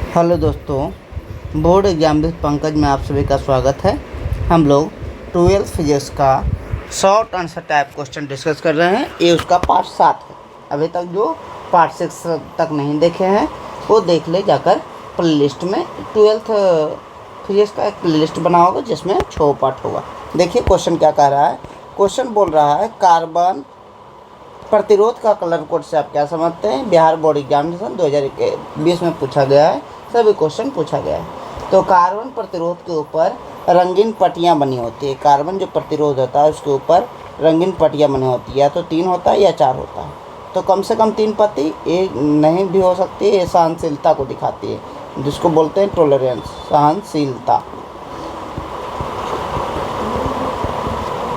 Hello दोस्तों, board exam with Pankaj में आप सभी का स्वागत है। हम लोग 12th फिजिक्स का short answer type question discuss कर रहे हैं। ये उसका पार्ट 7 है। अभी तक जो पार्ट 6 तक नहीं देखे हैं वो देख ले जाकर प्ले लिस्ट में। 12th फिजिक्स का एक प्ले लिस्ट बना होगा जिसमें 6 पार्ट होगा। देखिए क्वेश्चन क्या कह रहा है। क्वेश्चन बोल रहा है कार्बन प्रतिरोध का कलर कोड से आप क्या समझते हैं। बिहार बोर्ड एग्जामिनेशन 2020 में पूछा गया है। सभी क्वेश्चन पूछा गया है। तो कार्बन प्रतिरोध के ऊपर रंगीन पट्टियाँ बनी होती है। कार्बन जो प्रतिरोध होता है उसके ऊपर रंगीन पट्टियाँ बनी होती है। या तो 3 होता है या 4 होता है। तो कम से कम 3 पत्ती ये नहीं भी हो सकती है। ये सहनशीलता को दिखाती है, जिसको बोलते हैं टॉलरेंस, सहनशीलता।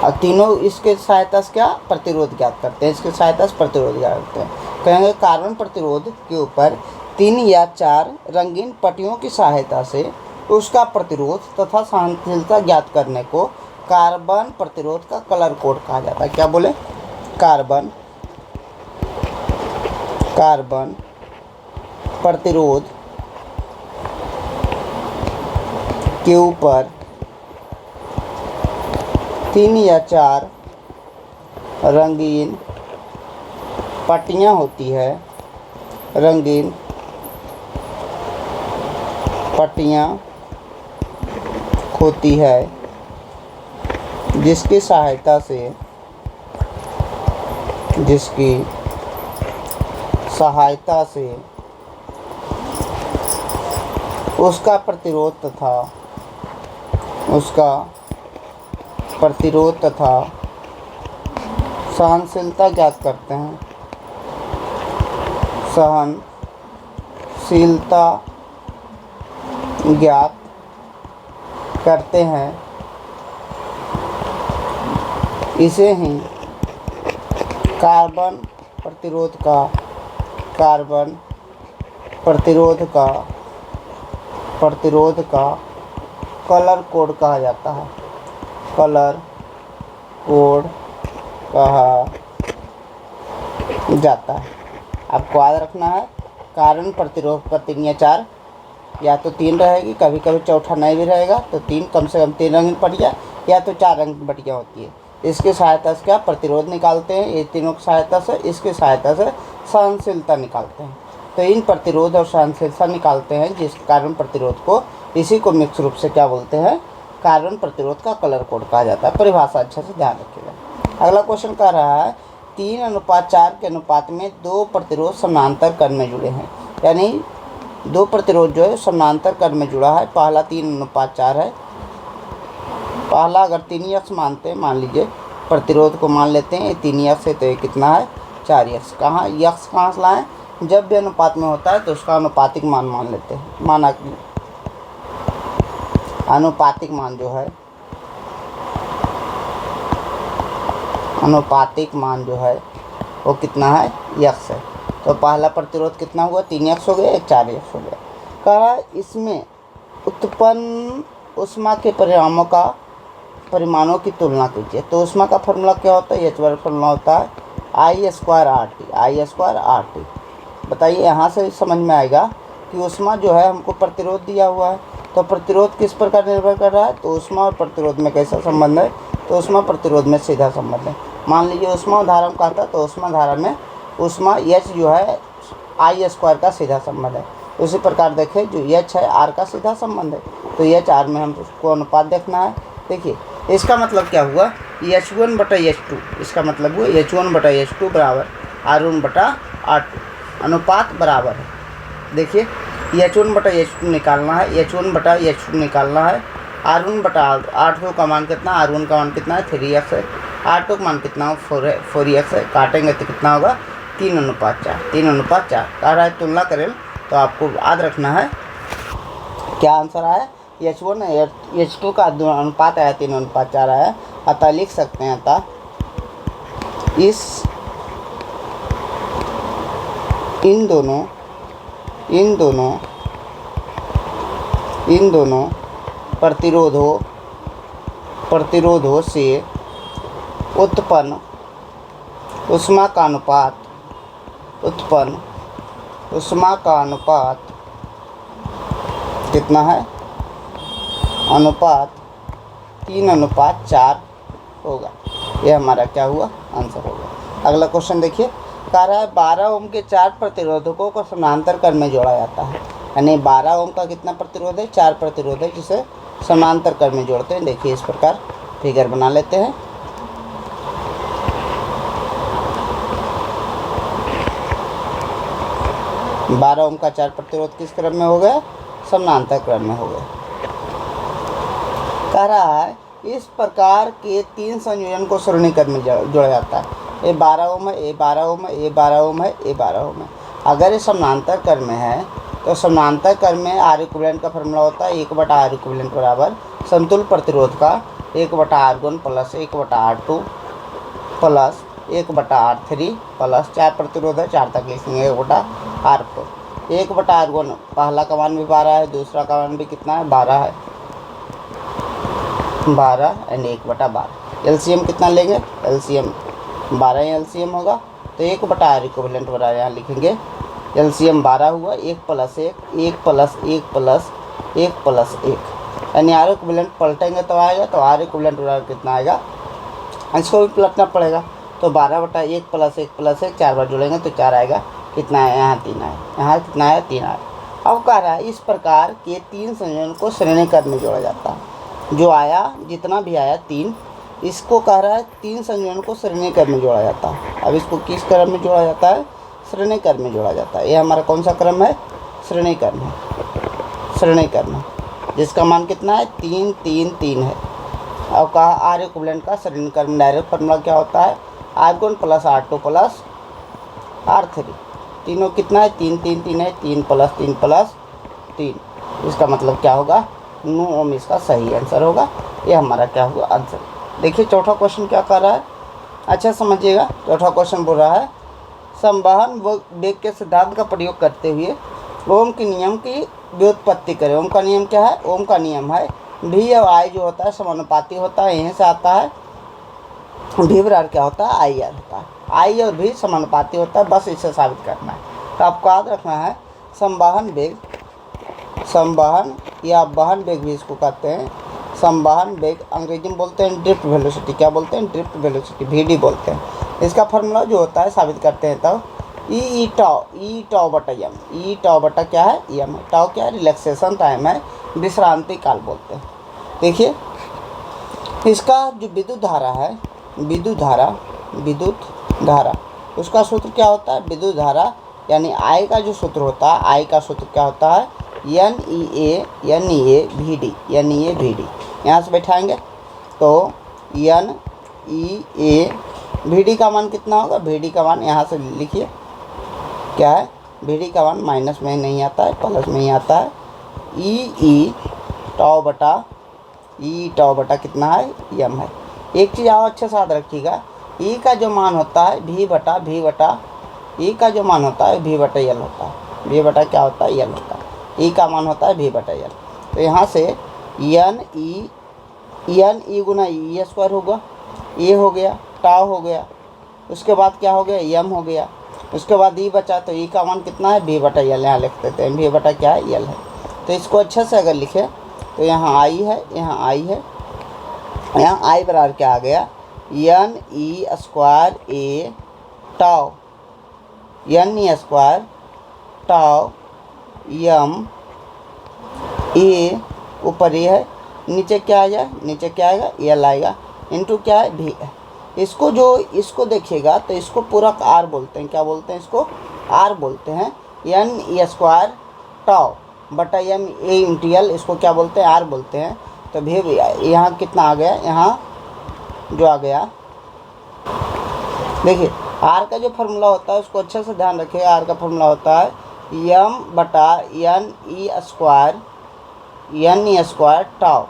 और तीनों इसके सहायता से क्या प्रतिरोध ज्ञात करते हैं। इसके सहायता से प्रतिरोध ज्ञात करते हैं। कहेंगे कार्बन प्रतिरोध के ऊपर 3 या 4 रंगीन पट्टियों की सहायता से उसका प्रतिरोध तथा सहनशीलता ज्ञात करने को कार्बन प्रतिरोध का कलर कोड कहा जाता है। क्या बोले? कार्बन प्रतिरोध के ऊपर 3 या 4 रंगीन पट्टियाँ होती है। रंगीन पट्टियाँ होती है जिसकी सहायता से उसका प्रतिरोध तथा सहनशीलता ज्ञात करते हैं। सहनशीलता ज्ञात करते हैं। इसे ही कार्बन प्रतिरोध का कलर कोड कहा जाता है। कलर कोड कहा जाता है। आपको याद रखना है कार्बन प्रतिरोध पर 3 या 4 या तो 3 रहेगी, कभी कभी चौथा नहीं भी रहेगा। तो 3 कम से कम 3 रंगीन पट्टियाँ या तो 4 रंगीन पट्टियाँ होती है। इसकी सहायता से क्या प्रतिरोध निकालते हैं। ये तीनों की सहायता से, इसकी सहायता से सहनशीलता निकालते हैं। तो इन प्रतिरोध और सहनशीलता निकालते हैं जिस कार्बन प्रतिरोध को, इसी को मिक्स रूप से क्या बोलते हैं, कार्बन प्रतिरोध का कलर कोड कहा जाता है। परिभाषा अच्छे से ध्यान रखिएगा। अगला क्वेश्चन कह रहा है 3:4 के अनुपात में 2 प्रतिरोध समानांतर कण में जुड़े हैं। यानी 2 प्रतिरोध जो है समानांतर कण में जुड़ा है। पहला 3:4 है। पहला अगर 3x मानते हैं, मान लीजिए प्रतिरोध को मान लेते हैं 3x है, तो ये कितना है 4x। कहाँ x कहाँ से लाएँ? जब भी अनुपात में होता है तो उसका अनुपातिक मान मान लेते हैं। माना कि अनुपातिक मान जो है वो कितना है, x है। तो पहला प्रतिरोध कितना हुआ, 3x हो गया, एक 4x हो गया। कहा इसमें उत्पन्न ऊष्मा के परिमाणों की तुलना कीजिए। तो ऊष्मा का फॉर्मूला क्या होता है, h फॉर्मूला होता है I²RT। बताइए, यहाँ से समझ में आएगा कि ऊष्मा जो है हमको प्रतिरोध दिया हुआ है। तो प्रतिरोध किस प्रकार निर्भर कर रहा है, तो ऊष्मा और प्रतिरोध में कैसा संबंध है, तो ऊष्मा प्रतिरोध में सीधा संबंध है। मान लीजिए ऊष्मा धारा में कहता है, तो ऊष्मा धारा में ऊष्मा H जो है I² का सीधा संबंध है। उसी प्रकार देखें जो H है R का सीधा संबंध है। तो H R में हम उसको अनुपात देखना है। देखिए इसका मतलब क्या हुआ, H1/H2। इसका मतलब हुआ H1/H2 बराबर R1/R2। अनुपात बराबर है। देखिए H1/H2 निकालना है, H1/H2 निकालना है। R1/R2 का मान कितना, R1 का मान कितना है 3x है। R2 का मान कितना हो 4x है। काटेंगे तो कितना होगा 3:4 कह रहा है तुलना करें। तो आपको याद रखना है क्या आंसर आया, H1 H2 का अनुपात आया 3:4 आया। अतः लिख सकते हैं, अतः इन दोनों प्रतिरोधों से उत्पन्न ऊष्मा का अनुपात कितना है, अनुपात 3:4 होगा। ये हमारा क्या हुआ, आंसर हो गया। अगला क्वेश्चन देखिए, कह रहा है 12 ओम के 4 प्रतिरोधकों को समानांतर क्रम में जोड़ा जाता है। यानी 12 ओम का कितना प्रतिरोध है, 4 प्रतिरोध है, जिसे समानांतर क्रम में जोड़ते हैं। देखिए इस प्रकार फिगर बना लेते हैं। बारह ओम का 4 प्रतिरोध किस क्रम में हो गया, समानांतर क्रम में हो गया। कह रहा है इस प्रकार के 3 संयोजन को श्रेणी क्रम में जोड़ा जाता है। ये 12 ओम है, ये 12 ओम है, ये 12 ओम है, ये 12 ओम है। अगर ये समानांतर क्रम में है तो समानांतर क्रम में आर इक्विवेलेंट का फॉर्मूला होता है 1/R इक्विवेलेंट बराबर समतुल्य प्रतिरोध का 1/R1 plus 1/R2 plus 1/R3 plus 4 प्रतिरोध है, 4 तक लिखेंगे 1/R4। 1/R1 पहला का मान भी 12 है, दूसरा का मान भी कितना है, 12 है, 12 एंड 1/12। एलसीएम कितना लेंगे, एलसीएम 12 एलसीएम होगा, तो 1/R इक्विवेलेंट बराबर यहाँ लिखेंगे एलसीएम 12 हुआ, 1 प्लस 1, 1 प्लस 1 प्लस 1 प्लस 1, यानी आर इक्विवेलेंट पलटेंगे तो आएगा, तो आर इक्विवेलेंट बराबर कितना आएगा, इसको भी पलटना पड़ेगा। तो 12/1 प्लस 1 प्लस 1 4 बार जोड़ेंगे तो 4 आएगा, कितना है, यहाँ 3 आया, यहाँ कितना आया, 3 आया। अब कह रहा है इस प्रकार के 3 संयोजन को श्रेणी क्रम में जोड़ा जाता है। जो आया जितना भी आया 3, इसको कह रहा है 3 संयोजन को श्रेणी क्रम में जोड़ा जाता है। अब इसको किस क्रम में जोड़ा जाता है, श्रेणी क्रम में जोड़ा जाता है। ये हमारा कौन सा क्रम है, श्रेणी क्रम है, श्रेणी क्रम है, जिसका मान कितना है, 3 3 3 है। अब कहा आर इक्विवेलेंट का श्रेणी क्रम डायरेक्ट फार्मूला क्या होता है, R1 plus R2 plus R3, तीनों कितना है, 3 3 3 है, 3 प्लस 3 प्लस 3। इसका मतलब क्या होगा, 9 ओम इसका सही आंसर होगा। ये हमारा क्या हुआ, आंसर। देखिए चौथा क्वेश्चन क्या कर रहा है, अच्छा समझिएगा। चौथा क्वेश्चन बोल रहा है संवहन वेग के सिद्धांत का प्रयोग करते हुए ओम के नियम की व्युत्पत्ति करें। ओम का नियम क्या है, ओम का नियम है भी और आई जो होता है समानुपाती होता है, यहीं से आता है। भी बराबर क्या होता है, आई आर होता है। आई और भी समानुपाती होता है, बस इसे साबित करना है। तो आपको याद रखना है संवहन वेग, संवहन या वहन वेग भी इसको कहते हैं। संवहन वेग अंग्रेजी में बोलते हैं ड्रिफ्ट वेलोसिटी, क्या बोलते हैं, ड्रिफ्ट वेलोसिटी, VD बोलते हैं। इसका फार्मूला जो होता है साबित करते हैं तब ई टाउ बटा एम, ई टाउ बटा क्या है, एम। टाउ क्या है, रिलैक्सेशन टाइम है, विश्रांति काल बोलते हैं। देखिए इसका जो विद्युत धारा है, विद्युत धारा उसका सूत्र क्या होता है, विद्युत धारा यानी आई का जो सूत्र होता है, आई का सूत्र क्या होता है, NEA VD, NEA VD। यहाँ से बैठाएंगे तो NEA VD का मान कितना होगा, VD का मान यहाँ से लिखिए क्या है, VD का मान माइनस में नहीं आता है, प्लस में ही आता है। ई टाउ बटा कितना है, एम है। एक चीज़ और अच्छे से याद रखिएगा, ई का जो मान होता है V बटा ई का जो मान होता है V बटा एल होता है, V बटा क्या होता है, एल होता है। ई का मान होता है V बटा एल। तो यहाँ से एन ई गुना ई स्क्वायर होगा, ये हो गया, टाउ हो गया, उसके बाद क्या हो गया, एम हो गया, उसके बाद ई बचा, तो ई का मान कितना है, V बटा एल। यहाँ लिख देते हैं V बटा क्या है, एल है। तो इसको अच्छे से अगर लिखें तो यहाँ आई है, यहाँ आई है, यहाँ आई बराबर क्या आ गया, NE square a tau, NE square tau M A, ऊपर ये है, नीचे क्या आ जाए, नीचे क्या आएगा, एल आएगा, इंटू क्या है, भी है। इसको देखिएगा तो इसको पूरा आर बोलते हैं, क्या बोलते हैं, इसको आर बोलते हैं। NE स्क्वायर टाउ बटा एम ए इंटू एल, इसको क्या बोलते हैं, आर बोलते हैं। तो भी यहाँ कितना आ गया, यहाँ जो आ गया, देखिए आर का जो फार्मूला होता है उसको अच्छे से ध्यान रखिए। आर का फार्मूला होता है एम बटा NE स्क्वायर टाउ,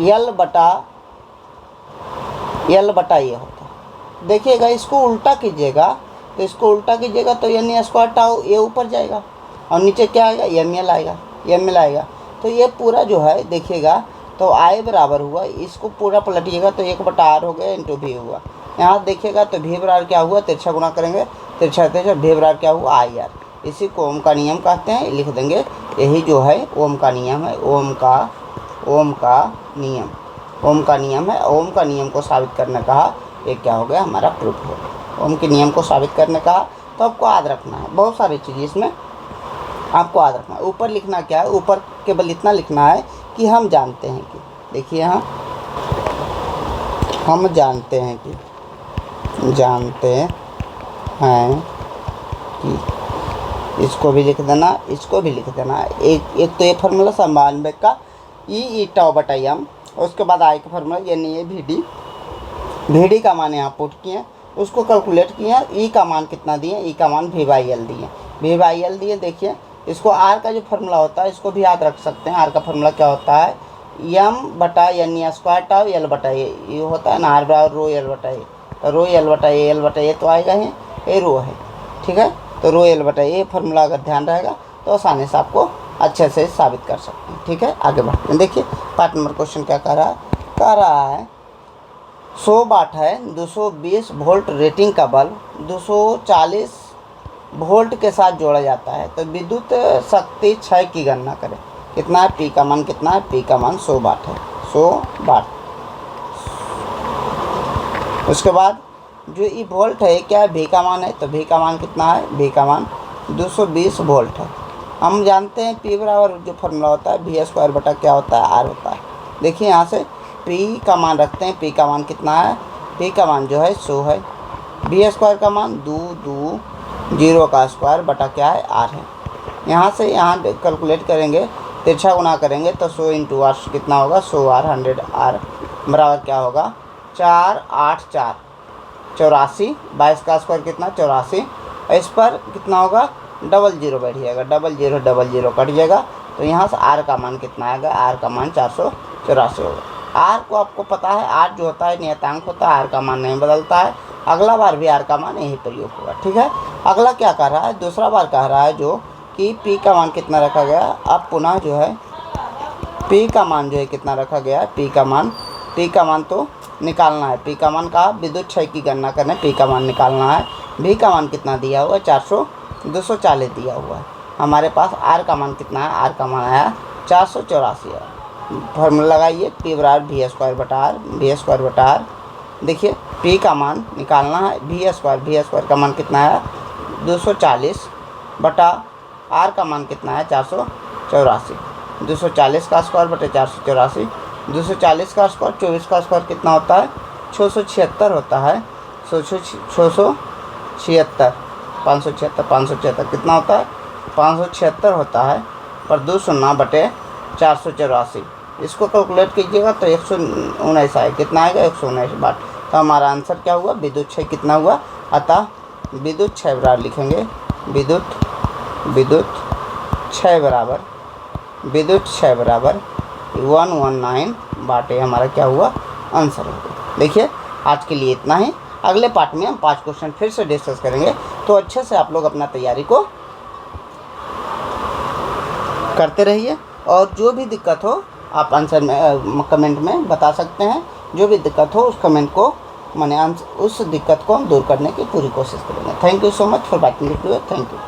एल बटा ये होता है। देखिएगा इसको उल्टा कीजिएगा, तो इसको उल्टा कीजिएगा तो NE स्क्वायर टाउ ये ऊपर जाएगा और नीचे क्या आएगा, ML आएगा, ML आएगा। तो ये पूरा जो है देखिएगा तो आई बराबर हुआ, इसको पूरा पलटिएगा तो 1/R हो गया इंटू भी हुआ। यहाँ देखिएगा तो भी बराबर क्या हुआ, तिरछा गुना करेंगे, तिरछा भी बराबर क्या हुआ, IR। इसी को ओम का नियम कहते हैं, लिख देंगे। यही जो है ओम का नियम है, ओम का नियम, ओम का नियम है। ओम का नियम को साबित करने कहा, ये क्या हो गया हमारा प्रूफ हो गया। ओम के नियम को साबित करने कहा, तो आपको याद रखना है बहुत सारी चीज़ें इसमें आपको याद रखना है। ऊपर लिखना क्या है, ऊपर केवल इतना लिखना है कि हम जानते हैं कि, देखिए यहाँ हम जानते हैं कि इसको भी लिख देना, इसको भी लिख देना। एक तो ये फार्मूला समान वेग का ई टाउ बटा एम, उसके बाद आई का फार्मूला यानी ये वी डी का मान यहाँ पुट किए, उसको कैलकुलेट किए। ई का मान कितना दिए, ई का मान V/L दिए। देखिए इसको आर का जो फार्मूला होता है इसको भी याद रख सकते हैं। आर का फार्मूला क्या होता है, एम बटा एन स्क्वायर टाउ एल बटा ये होता है ना, आर बराबर रो एल बटा ए। तो रो एल बटा ए तो आएगा ही, ये रो है, ठीक है। तो रो एल बटा ए फार्मूला अगर ध्यान रहेगा तो आसानी से आपको अच्छे से साबित कर सकते हैं, ठीक है। आगे बढ़ते हैं। देखिए पार्ट नंबर क्वेश्चन क्या कह रहा है 100 वाट है, 220 वोल्ट रेटिंग का बल्ब 240 वोल्ट के साथ जोड़ा जाता है, तो विद्युत शक्ति क्षय की गणना करें। कितना है, पी का मान कितना है, पी का मान 100 वाट है, 100 वाट। उसके बाद जो ई वोल्ट है क्या है, भी का मान है, तो भी का मान कितना है, भी का मान 220 वोल्ट है। हम जानते हैं पी बराबर जो फार्मूला होता है V² बटा क्या होता है, आर होता है। देखिए यहाँ से पी का मान रखते हैं, पी का मान कितना है, पी का मान जो है 100 है, V² का मान 2 का स्क्वायर बटा क्या है, आर है। यहाँ से यहाँ कैलकुलेट करेंगे, तिरछा गुना करेंगे तो 100 × आर कितना होगा, 100 आर 100 आर बराबर क्या होगा 4 8 4 84, 22 का स्क्वायर कितना 84। इस पर कितना होगा 00 बैठ जाएगा, 00 कट जाएगा। तो यहाँ से आर का मान कितना आएगा, आर का मान 484 होगा। आर को आपको पता है, आर जो होता है नियतांक होता है, आर का मान नहीं बदलता है। अगला बार भी आर का मान यही प्रयोग होगा, ठीक है। अगला क्या कह रहा है, दूसरा बार कह रहा है जो कि पी का मान कितना रखा गया। अब पुनः जो है पी का मान जो है कितना रखा गया है, पी का मान तो निकालना है। पी का मान का विद्युत क्षय की गणना करना है, पी का मान निकालना है। भी का मान कितना दिया हुआ है 240 दिया हुआ है। हमारे पास आर का मान कितना है, आर का मान आया 484 है। फार्मूला लगाइए, पी बराबर V² बटा आर। देखिए पी का मान निकालना है, V² का मान कितना है 240 बटा आर का मान कितना है 484। 240 का स्क्वायर बटे 484, 240 का स्क्वायर 24 का स्क्वायर कितना होता है 676 होता है। 676 576 कितना होता है 576 होता है, पर 2 शून्य बटे 484। इसको कैलकुलेट कीजिएगा तो 119 आए, कितना आएगा 119 वाट। तो हमारा आंसर क्या हुआ, विद्युत क्षय कितना हुआ। अतः विद्युत क्षय बराबर लिखेंगे, विद्युत क्षय बराबर 119 वाट। ये हमारा क्या हुआ, आंसर होगा। देखिए आज के लिए इतना ही। अगले पार्ट में हम 5 क्वेश्चन फिर से डिस्कस करेंगे, तो अच्छे से आप लोग अपना तैयारी को करते रहिए। और जो भी दिक्कत हो आप आंसर में कमेंट में बता सकते हैं। जो भी दिक्कत हो उस कमेंट को उस दिक्कत को हम दूर करने की पूरी कोशिश करेंगे। Thank you so much for watching the video. Thank you.